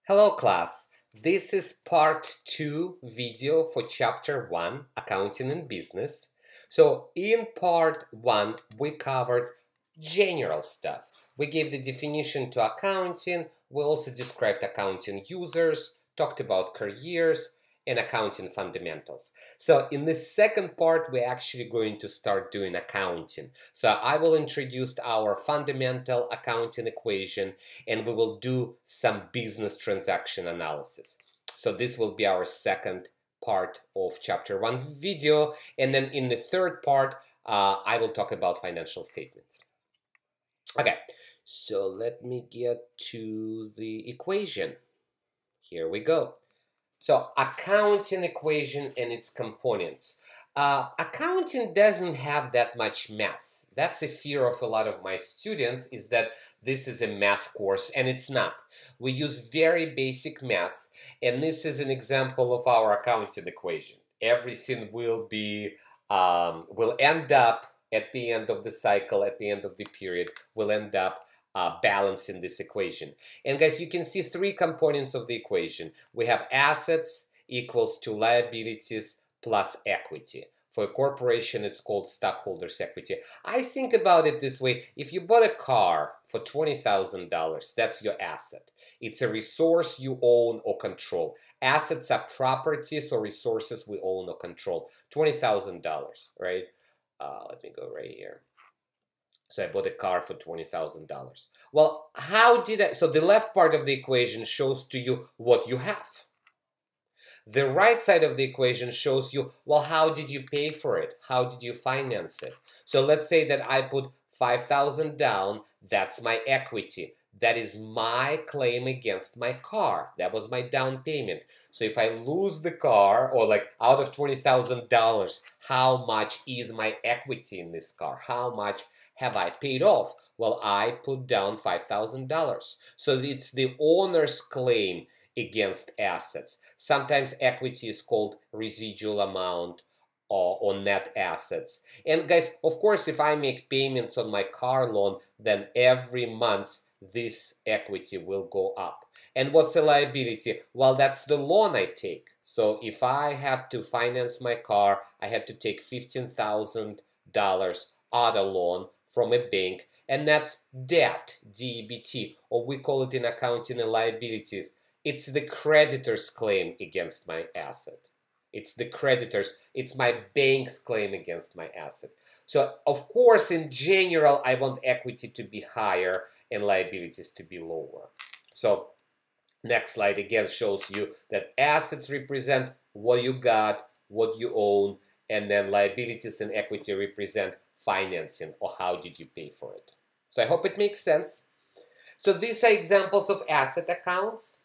Hello class, this is part 2 video for chapter 1, Accounting and Business. So in part 1 we covered general stuff. We gave the definition to accounting, we also described accounting users, talked about careers, and accounting fundamentals. So in the second part we're actually going to start doing accounting. So I will introduce our fundamental accounting equation and we will do some business transaction analysis. So this will be our second part of chapter 1 video, and then in the third part I will talk about financial statements. Okay, so let me get to the equation. Here we go. So accounting equation and its components. Accounting doesn't have that much math. That's a fear of a lot of my students, is that this is a math course, and it's not. We use very basic math, and this is an example of our accounting equation. Everything will end up at the end of the cycle, at the end of the period, will end up balancing this equation. And guys, you can see three components of the equation. We have assets equals to liabilities plus equity. For a corporation, it's called stockholders' equity. I think about it this way. If you bought a car for $20,000, that's your asset. It's a resource you own or control. Assets are properties or resources we own or control. $20,000, right? Let me go right here. So I bought a car for $20,000. Well, how did I? So the left part of the equation shows to you what you have. The right side of the equation shows you, well, how did you pay for it? How did you finance it? So let's say that I put $5,000 down. That's my equity. That is my claim against my car. That was my down payment. So if I lose the car, or like out of $20,000, how much is my equity in this car? How much have I paid off? Well, I put down $5,000. So it's the owner's claim against assets. Sometimes equity is called residual amount or net assets. And guys, of course, if I make payments on my car loan, then every month this equity will go up. And what's a liability? Well, that's the loan I take. So if I have to finance my car, I had to take $15,000 auto loan from a bank, and that's debt, DEBT, or we call it in accounting a liabilities. It's the creditor's claim against my asset. It's the creditor's, it's my bank's claim against my asset. So of course, in general, I want equity to be higher and liabilities to be lower. So next slide again shows you that assets represent what you got, what you own, and then liabilities and equity represent financing, or how did you pay for it. So I hope it makes sense. So these are examples of asset accounts.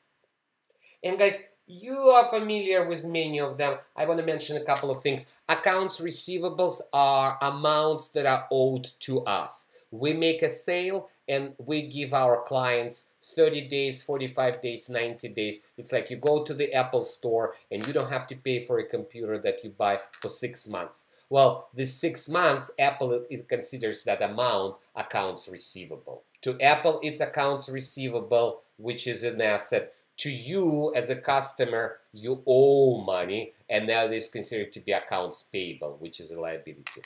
And guys, you are familiar with many of them. I want to mention a couple of things. Accounts receivables are amounts that are owed to us. We make a sale and we give our clients 30 days, 45 days, 90 days. It's like you go to the Apple store and you don't have to pay for a computer that you buy for 6 months. Well, this 6 months, Apple considers that amount accounts receivable. To Apple, it's accounts receivable, which is an asset. To you, as a customer, you owe money, and that is considered to be accounts payable, which is a liability.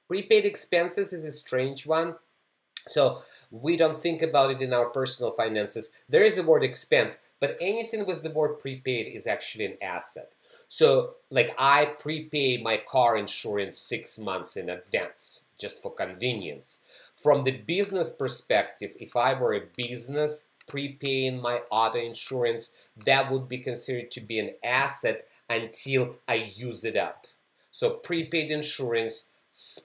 Prepaid expenses is a strange one. So we don't think about it in our personal finances. There is the word expense, but anything with the word prepaid is actually an asset. So like I prepay my car insurance 6 months in advance, just for convenience. From the business perspective, if I were a business prepaying my auto insurance, that would be considered to be an asset until I use it up. So prepaid insurance,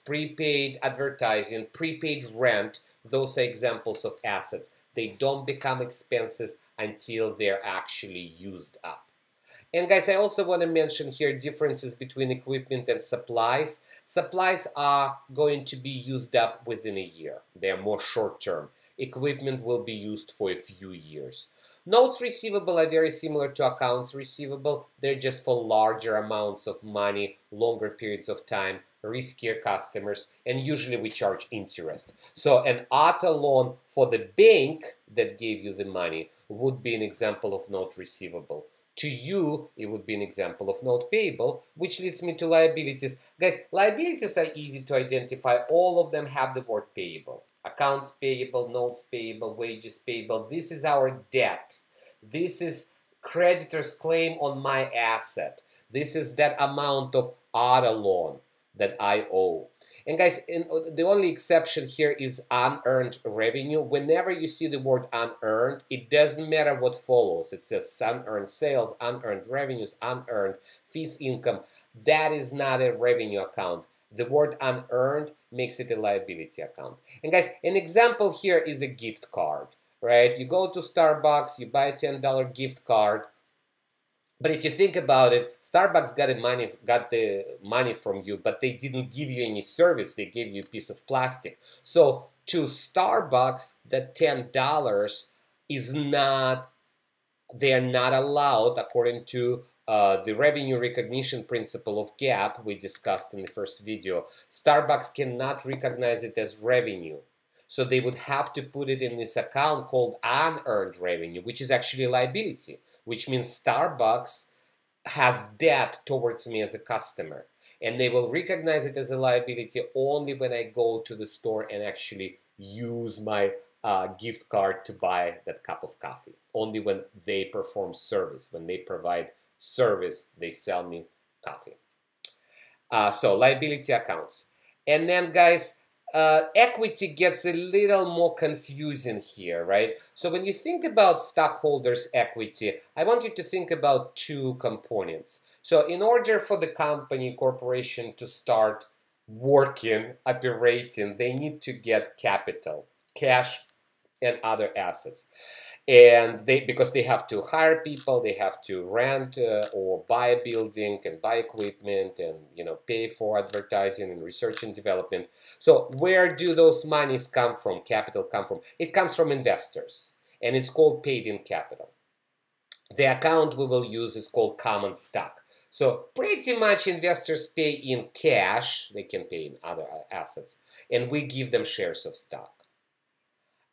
prepaid advertising, prepaid rent, those are examples of assets. They don't become expenses until they're actually used up. And guys, I also want to mention here differences between equipment and supplies. Supplies are going to be used up within a year. They're more short-term. Equipment will be used for a few years. Notes receivable are very similar to accounts receivable. They're just for larger amounts of money, longer periods of time. riskier customers, and usually we charge interest. So an auto loan for the bank that gave you the money would be an example of note receivable. To you, it would be an example of note payable, which leads me to liabilities. Guys, liabilities are easy to identify. All of them have the word payable. Accounts payable, notes payable, wages payable. This is our debt. This is creditor's claim on my asset. This is that amount of auto loan that I owe. And guys, the only exception here is unearned revenue. Whenever you see the word unearned, it doesn't matter what follows. It says unearned sales, unearned revenues, unearned fees income. That is not a revenue account. The word unearned makes it a liability account. And guys, an example here is a gift card, right? You go to Starbucks, you buy a $10 gift card. But if you think about it, Starbucks got the money from you, but they didn't give you any service. They gave you a piece of plastic. So to Starbucks, that $10 is not, they are not allowed, according to the revenue recognition principle of GAAP we discussed in the first video. Starbucks cannot recognize it as revenue. So they would have to put it in this account called unearned revenue, which is actually a liability, which means Starbucks has debt towards me as a customer. And they will recognize it as a liability only when I go to the store and actually use my gift card to buy that cup of coffee. Only when they perform service, when they provide service, they sell me coffee. So liability accounts. And then guys, equity gets a little more confusing here, right? So when you think about stockholders' equity, I want you to think about two components. So in order for the company, corporation to start working, operating, they need to get capital, cash, and other assets. And because they have to hire people, they have to rent or buy a building and buy equipment and pay for advertising and research and development. So where do those monies come from, capital come from? It comes from investors, and it's called paid-in capital. The account we will use is called common stock. So pretty much investors pay in cash, they can pay in other assets, and we give them shares of stock.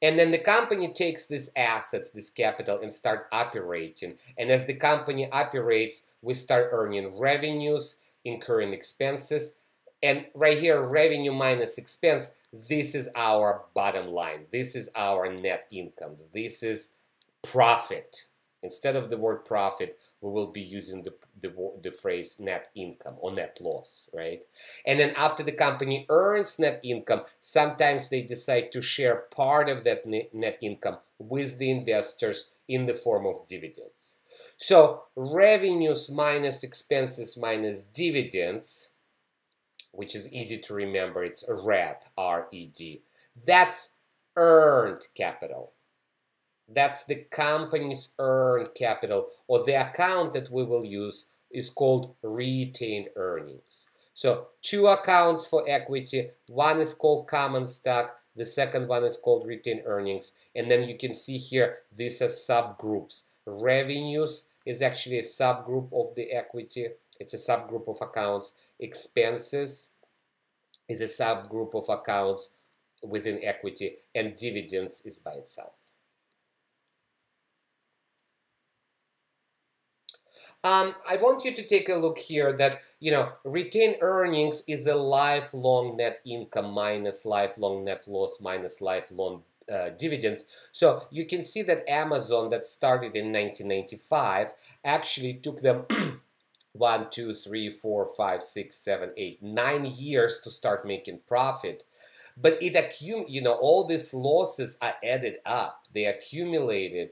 And then the company takes these assets, this capital, and start operating. And as the company operates, we start earning revenues, incurring expenses. And right here, revenue minus expense, this is our bottom line. This is our net income. This is profit. Instead of the word profit, we will be using the phrase net income or net loss, right? And then after the company earns net income, sometimes they decide to share part of that net income with the investors in the form of dividends. So revenues minus expenses minus dividends, which is easy to remember, it's RED, R-E-D. That's earned capital. That's the company's earned capital, or the account that we will use is called retained earnings. So two accounts for equity. One is called common stock. The second one is called retained earnings. And then you can see here, these are subgroups. Revenues is actually a subgroup of the equity. It's a subgroup of accounts. Expenses is a subgroup of accounts within equity. And dividends is by itself. I want you to take a look here that, retained earnings is a lifelong net income minus lifelong net loss minus lifelong dividends. So you can see that Amazon, that started in 1995, actually took them 1, 2, 3, 4, 5, 6, 7, 8, 9 years to start making profit. But all these losses are added up. They are accumulated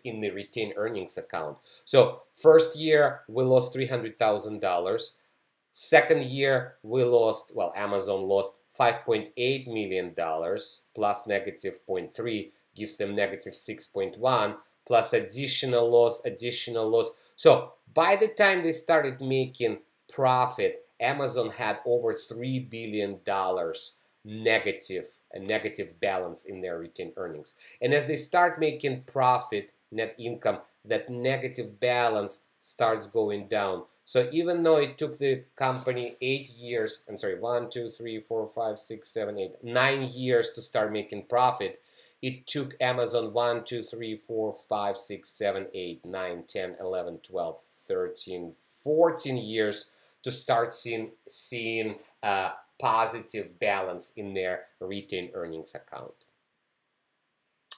in the retained earnings account. So first year we lost $300,000. Second year we lost, Amazon lost $5.8 million plus negative 0.3 gives them negative 6.1 plus additional loss. So by the time they started making profit, Amazon had over $3 billion negative balance in their retained earnings. And as they start making profit, net income, that negative balance starts going down. So even though it took the company 8 years, I'm sorry, 1, 2, 3, 4, 5, 6, 7, 8, 9 years to start making profit, it took Amazon 1, 2, 3, 4, 5, 6, 7, 8, 9, 10, 11, 12, 13, 14 years to start seeing a positive balance in their retained earnings account.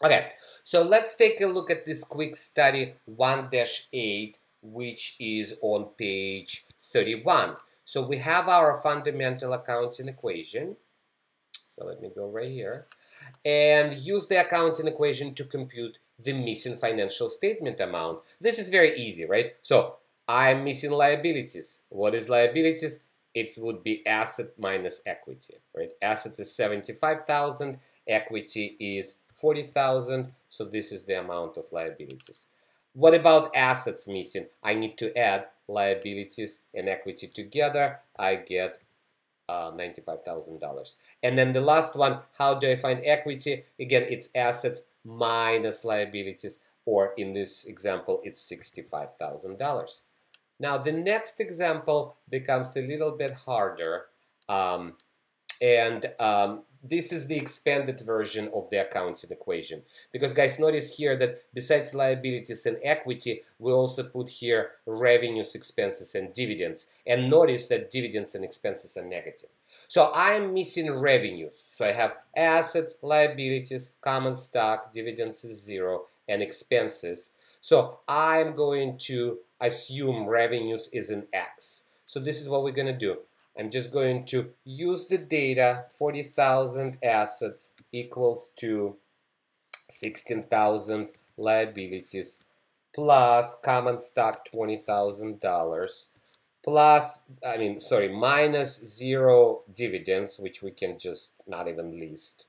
Okay, so let's take a look at this quick study 1-8, which is on page 31. So we have our fundamental accounting equation. So let me go right here and use the accounting equation to compute the missing financial statement amount. This is very easy, right? So I'm missing liabilities. What is liabilities? It would be asset minus equity, right? Assets is 75,000, equity is 40,000, so this is the amount of liabilities. What about assets missing? I need to add liabilities and equity together. I get $95,000. And then the last one, how do I find equity? Again, it's assets minus liabilities, or in this example, it's $65,000. Now, the next example becomes a little bit harder, this is the expanded version of the accounting equation. Because guys, notice here that besides liabilities and equity, we also put here revenues, expenses, and dividends. And notice that dividends and expenses are negative. So I'm missing revenues. So I have assets, liabilities, common stock, dividends is 0, and expenses. So I'm going to assume revenues is an X. So this is what we're going to do. I'm just going to use the data, 40,000 assets equals to 16,000 liabilities plus common stock $20,000 plus, minus 0 dividends, which we can just not even list,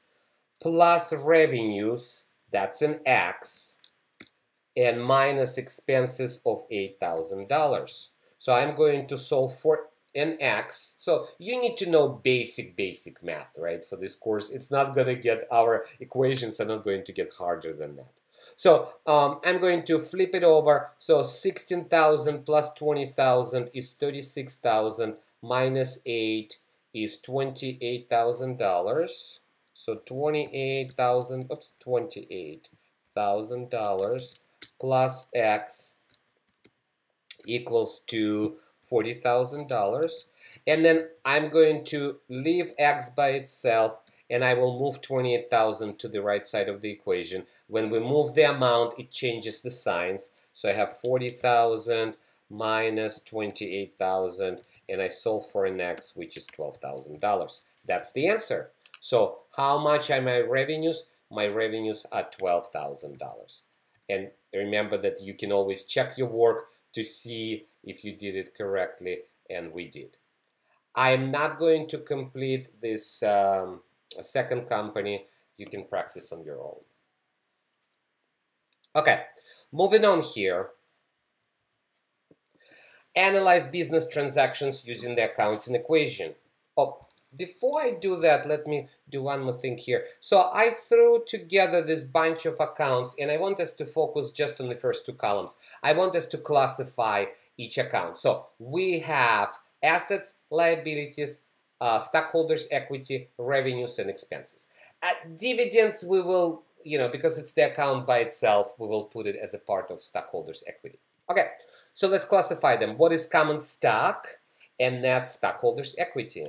plus revenues, that's an X, and minus expenses of $8,000. So I'm going to solve for an X. So you need to know basic math, right? For this course, it's not going to get, our equations are not going to get harder than that. So I'm going to flip it over. So 16,000 plus 20,000 is 36,000 minus 8 is $28,000. So $28,000 plus X equals to $40,000, and then I'm going to leave X by itself, and I will move 28,000 to the right side of the equation. When we move the amount, it changes the signs. So I have 40,000 minus 28,000, and I solve for an X, which is $12,000. That's the answer. So how much are my revenues? My revenues are $12,000. And remember that you can always check your work to see if you did it correctly, and we did. I am not going to complete this second company. You can practice on your own. Okay, moving on here. Analyze business transactions using the accounting equation. Oh, before I do that, let me do one more thing here. So I threw together this bunch of accounts, and I want us to focus just on the first two columns. I want us to classify each account. So we have assets, liabilities, stockholders' equity, revenues, and expenses. Dividends, we will, because it's the account by itself, we will put it as a part of stockholders' equity. Okay, so let's classify them. What is common stock? And that's stockholders' equity.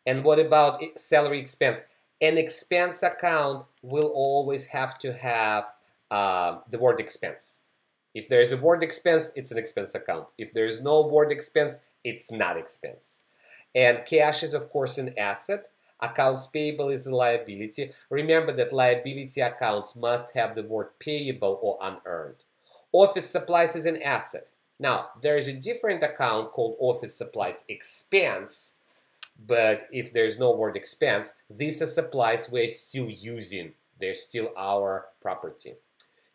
And what about salary expense? An expense account will always have to have the word expense. If there's a word expense, it's an expense account. If there's no word expense, it's not expense. And cash is, of course, an asset. Accounts payable is a liability. Remember that liability accounts must have the word payable or unearned. Office supplies is an asset. Now, there is a different account called office supplies expense, but if there's no word expense, these are supplies we're still using. They're still our property.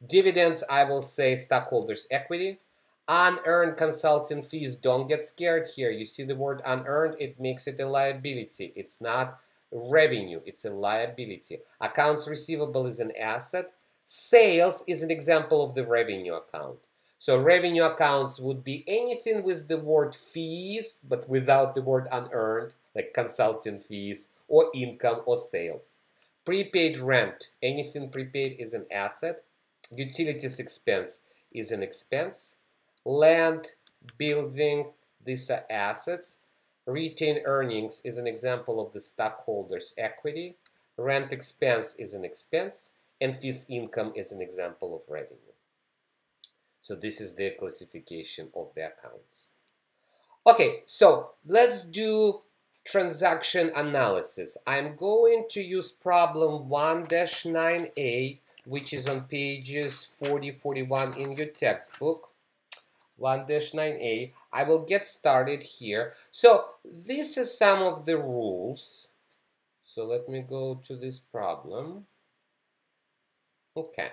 Dividends, I will say stockholders' equity. Unearned consulting fees, don't get scared here. You see the word unearned, it makes it a liability. It's not revenue, it's a liability. Accounts receivable is an asset. Sales is an example of the revenue account. So revenue accounts would be anything with the word fees, but without the word unearned, like consulting fees or income or sales. Prepaid rent, anything prepaid is an asset. Utilities expense is an expense. Land, building, these are assets. Retained earnings is an example of the stockholders' equity. Rent expense is an expense. And fees income is an example of revenue. So this is the classification of the accounts. Okay, so let's do transaction analysis. I'm going to use problem 1-9a, which is on pages 40-41 in your textbook. 1-9a. I will get started here. So this is some of the rules. So let me go to this problem. Okay.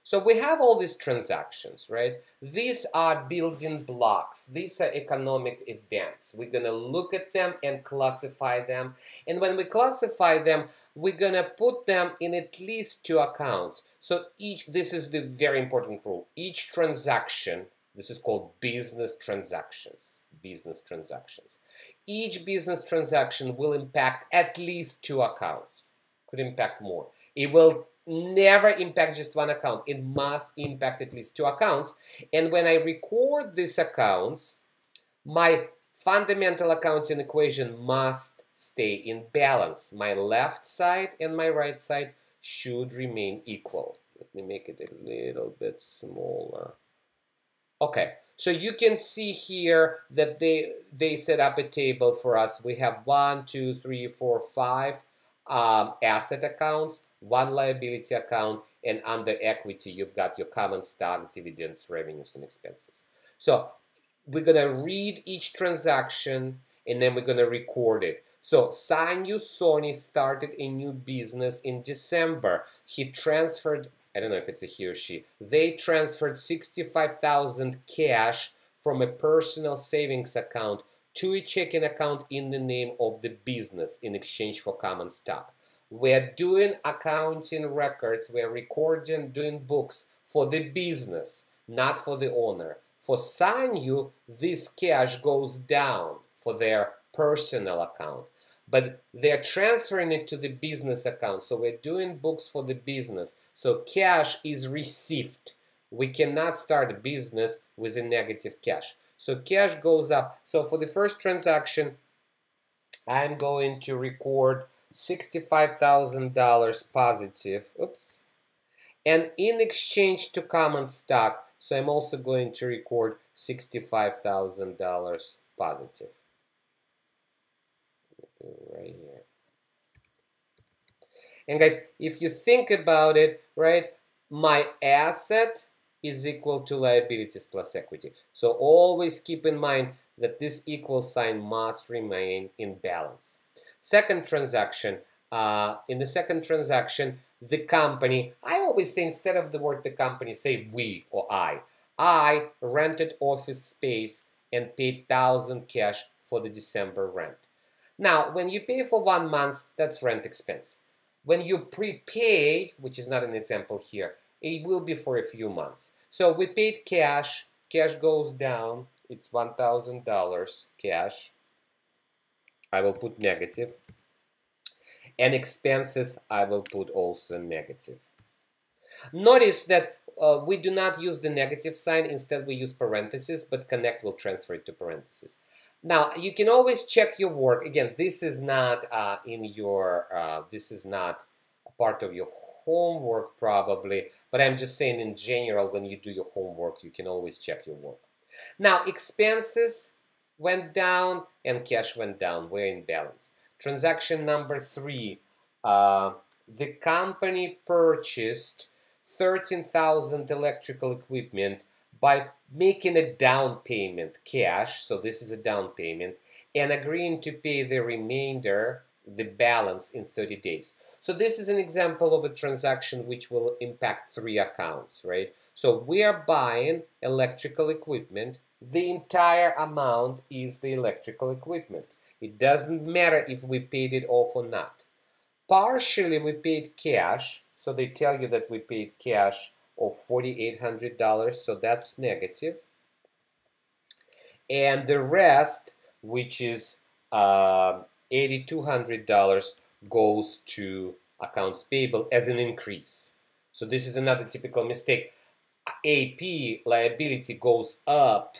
So we have all these transactions, right? These are building blocks. These are economic events. We're going to look at them and classify them. And when we classify them, we're going to put them in at least 2 accounts. So this is the very important rule. Each transaction, this is called business transactions. Business transactions. Each business transaction will impact at least 2 accounts. Could impact more. It will never impact just 1 account. It must impact at least 2 accounts. And when I record these accounts, my fundamental accounting equation must stay in balance. My left side and my right side should remain equal. Let me make it a little bit smaller. Okay, so you can see here that they set up a table for us. We have 1, 2, 3, 4, 5 asset accounts, 1 liability account, and under equity, you've got your common stock, dividends, revenues, and expenses. So we're going to read each transaction, and then we're going to record it. So Sanyu Sony started a new business in December. He transferred, I don't know if it's a he or she, they transferred 65,000 cash from a personal savings account to a checking account in the name of the business in exchange for common stock. We're doing accounting records, we're recording, doing books for the business, not for the owner. For Sanyu, this cash goes down for their personal account, but they're transferring it to the business account. So we're doing books for the business. So cash is received. We cannot start a business with a negative cash. So cash goes up. So for the first transaction, I'm going to record $65,000 positive. Oops. And in exchange to common stock, so I'm also going to record $65,000 positive. Right here. And guys, if you think about it, right, my asset is equal to liabilities plus equity. So always keep in mind that this equal sign must remain in balance. Second transaction, in the second transaction, the company, I always say instead of the word the company, say we or I. I rented office space and paid 1,000 cash for the December rent. Now, when you pay for 1 month, that's rent expense. When you prepay, which is not an example here, it will be for a few months. So we paid cash, cash goes down, it's $1,000 cash. I will put negative. And expenses, I will put also negative. Notice that we do not use the negative sign, instead we use parentheses, but connect will transfer it to parentheses. Now, you can always check your work. Again, this is not this is not a part of your homework probably, but I'm just saying in general, when you do your homework, you can always check your work. Now, expenses went down and cash went down. We're in balance. Transaction number 3, the company purchased 13,000 electrical equipment by making a down payment, cash, so this is a down payment, and agreeing to pay the remainder, the balance, in 30 days. So this is an example of a transaction which will impact 3 accounts, right? So we are buying electrical equipment. The entire amount is the electrical equipment. It doesn't matter if we paid it off or not. Partially we paid cash, so they tell you that we paid cash of $4,800, so that's negative. And the rest, which is $8,200, goes to accounts payable as an increase. So this is another typical mistake. AP liability goes up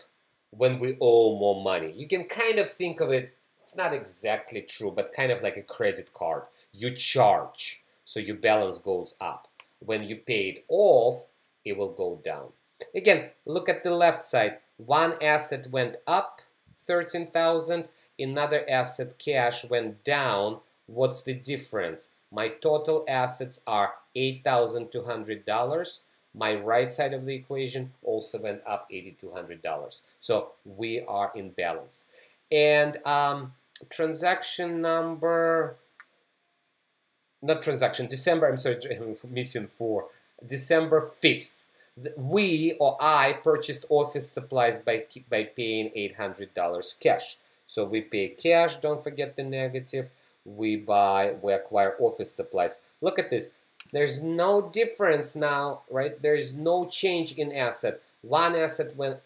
when we owe more money. You can kind of think of it, it's not exactly true, but kind of like a credit card. You charge, so your balance goes up. When you pay it off, it will go down. Again, look at the left side. One asset went up, 13,000. Another asset, cash, went down. What's the difference? My total assets are $8,200. My right side of the equation also went up $8,200. So we are in balance. And transaction number, not transaction, December, I'm sorry, I'm missing 4. December 5th. We, or I, purchased office supplies by paying $800 cash. So we pay cash, don't forget the negative. We acquire office supplies. Look at this. There's no difference now, right? There's no change in asset. One asset went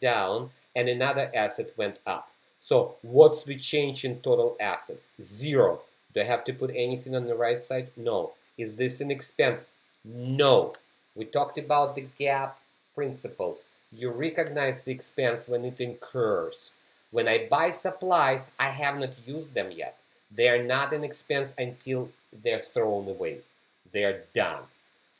down and another asset went up. So what's the change in total assets? 0. Do I have to put anything on the right side? No. Is this an expense? No. We talked about the GAAP principles. You recognize the expense when it incurs. When I buy supplies, I have not used them yet. They are not an expense until they're thrown away. They're done.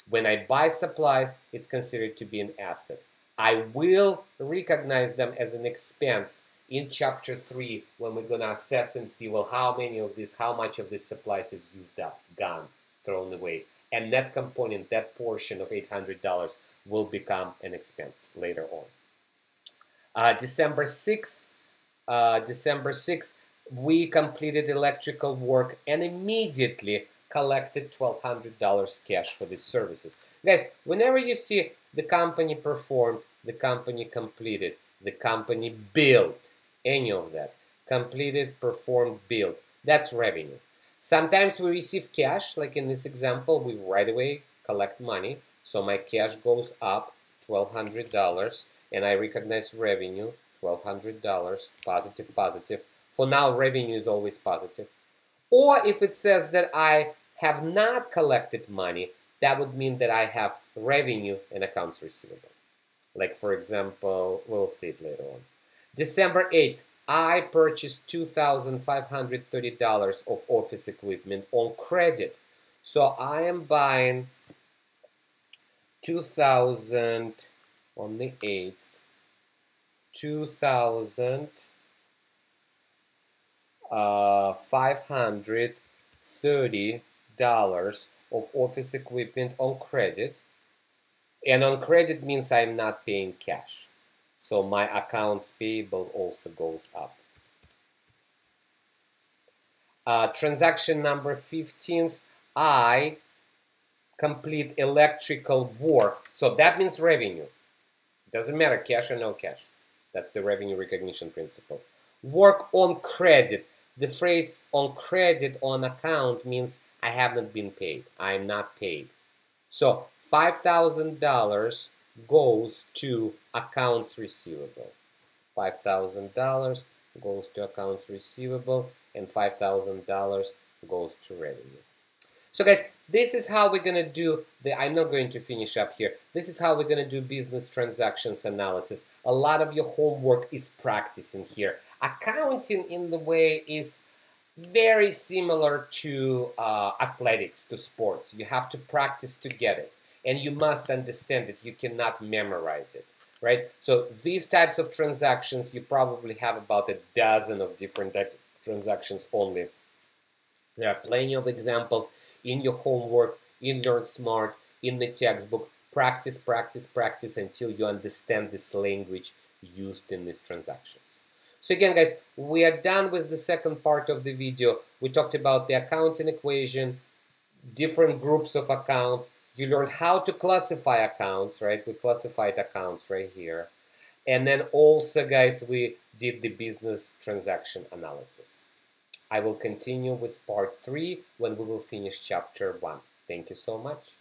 When I buy supplies, it's considered to be an asset. I will recognize them as an expense in chapter 3 when we're going to assess and see, well, how much of this supplies is used up, gone, thrown away. And that component, that portion of $800 will become an expense later on. December 6th, we completed electrical work and immediately collected $1,200 cash for these services. Guys, whenever you see the company performed, the company completed, the company built, any of that, completed, performed, built, that's revenue. Sometimes we receive cash, like in this example, we right away collect money. So my cash goes up $1,200 and I recognize revenue, $1,200, positive, positive. For now, revenue is always positive. Or if it says that I have not collected money, that would mean that I have revenue and accounts receivable. Like for example, we'll see it later on. December 8th, I purchased $2,530 of office equipment on credit. So I am buying 2,000 on the 8th, $2,530 of office equipment on credit. And on credit means I'm not paying cash. So my accounts payable also goes up. Transaction number 15, I complete electrical work. So that means revenue. Doesn't matter cash or no cash. That's the revenue recognition principle. Work on credit. The phrase on credit on account means I have not been paid. I'm not paid. So $5,000 goes to accounts receivable. $5,000 goes to accounts receivable and $5,000 goes to revenue. So guys, this is how we're going to do I'm not going to finish up here. This is how we're going to do business transactions analysis. A lot of your homework is practicing here. Accounting in the way is very similar to athletics, to sports. You have to practice to get it. And you must understand it. You cannot memorize it, right? So these types of transactions, you probably have about a dozen of different types of transactions only. There are plenty of examples in your homework, in Learn Smart, in the textbook. Practice, practice, practice until you understand this language used in these transactions. So again, guys, we are done with the second part of the video. We talked about the accounting equation, different groups of accounts. You learned how to classify accounts, right? We classified accounts right here. And then also, guys, we did the business transaction analysis. I will continue with part 3 when we will finish chapter 1. Thank you so much.